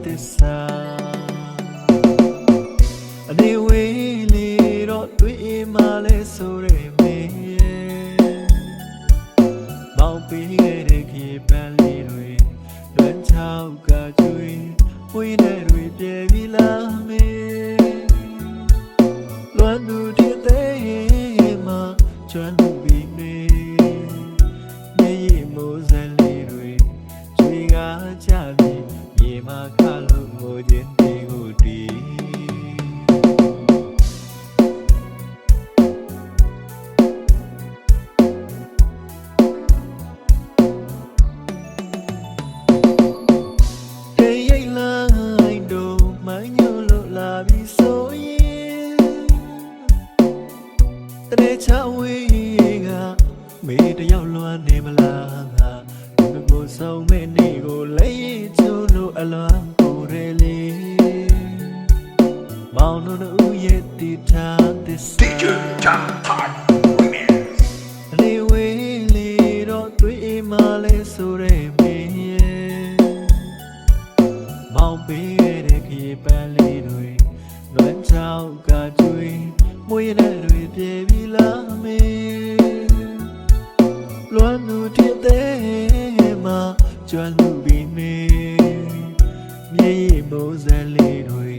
သစ္စာအနေဝေးလေးတော့တွေ့မှလဲဆိုရမေမောင်ပေးခဲ့တဲ့ခေပန်းလေးတွေလွမ်းချောက်ကကျွေးဝိနဲ့တွေပြေပြီလားမေလွမ်းသူတည်သေးမှကျွမ်းလို့ပြီမေမျက်ရည်မိုးစက်လေးတွေကျွေးကားကြပြီမြေမှာခါလို့ငိုခြင်းတီကိုတီတရေချဝေးကမေတယောက်လွမ်းနေမလားငါဒီကိုဆုံးမဲ့နေကိုလဲချုံလို့အလွမ်းကိုရဲလေမောင်တို့ရဲ့တီထားသစ္စာလေဝေးလေတော့တွေ့မှလဲဆိုရဲမေမောင်ပေးတဲ့ခေပန်းလေးတွေလွမ်းချောက်ကကျွေးမွေးတဲ့တွေပြေပြီလားမေလွမ်းသူတည်သေးမှကျွမ်းလို့ပြီမေမြေမိုးစက်လေးတွေ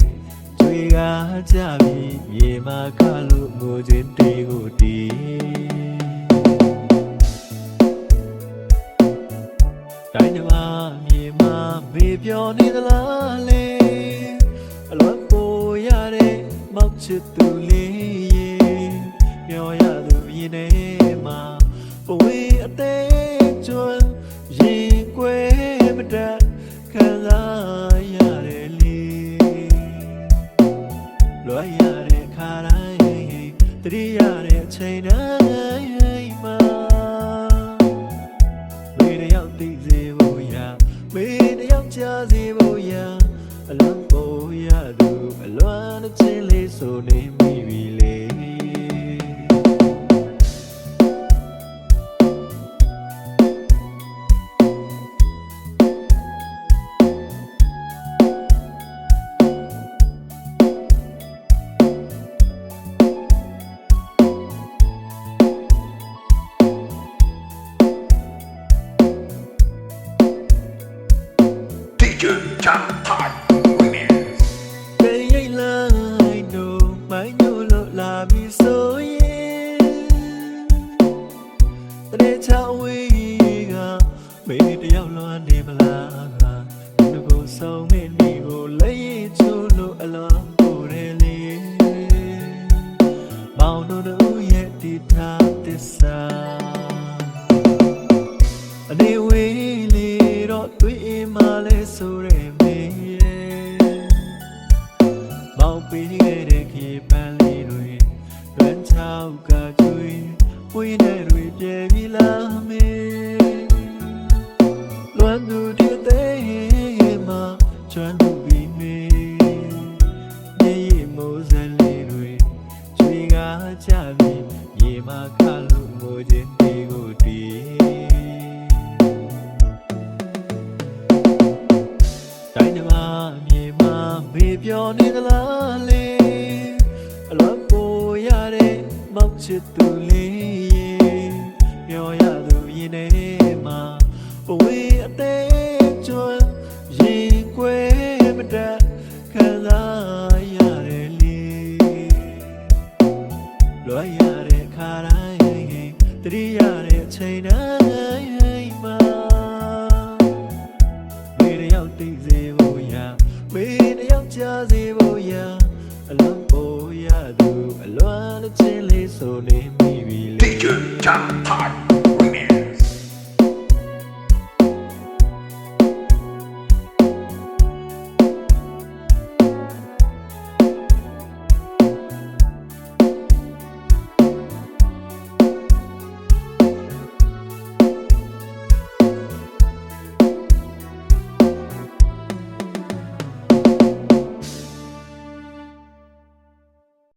ကျွေးကားကြပြီမြေမှာခါလို့ငိုခြင်းတေးကိုတီးတိုင်းတစ်ပါးမြေမှာမေပြောနေသလားလေအလွန်ပိုရတဲ့မောက်ချစ်သူလေးမျောရသူရင်ထဲမှာဘဝအသေးကျွန်းရင်ကွယ်မတတ်ခံစားရတယ်လေလွှဲရတဲ့ခါတိုင်းတတိရတဲ့အချိန်တိုင်းမှာမေတယောက်သိစေဖို့ရမေတယောက်ကြားစေဖို့ရအလွန်ပိုရသူအလွမ်းချင်းလေးဆိုနေမိပြီလေတရေချဝေးကမေတယောက်လွမ်းနေမလားငါဒီကိုဆုံးမင်းဒီကိုလဲချိုးလို့အလွန်ကိုရဲလေမောင်တို့ရဲ့တီထားသစ္စာအနေဝေးလေးတော့တွေ့မှလဲဆိုရမေမောင်ပေးခဲ့တဲ့ခေပန်းလေးတွေလွမ်းချောက်ကကျွေးဝိနဲ့တွေပြေပြီလားမေလွမ်းသူတည်သေးမှကျွမ်းလို့ပြီမေမြေမိုးစက်လေးတွေကျွေးကားကြပြီမြေမှာခါလို့ငိုခြင်းတီကိုတီးတိုင်းတစ်ပါးမြေမှာမေပြောနေသလားလေအလွန်ပိုရတဲ့မောက်ချစ်သူလေးမျောရသူရင်ထဲမှာဘဝအသေးကျွန်းရင်ကွယ်မတတ်ခံစားရတယ်လေလွှဲရတဲ့ခါတိုင်းတတိရတဲ့အချိန်တိုင်းမှာမေတယောက်သိစေဖို့ရမေတယောက်ကြားစေဖို့ရအလွန်ပိုရသူအလွမ်းချင်းလေးဆိုနေမိပြီလေ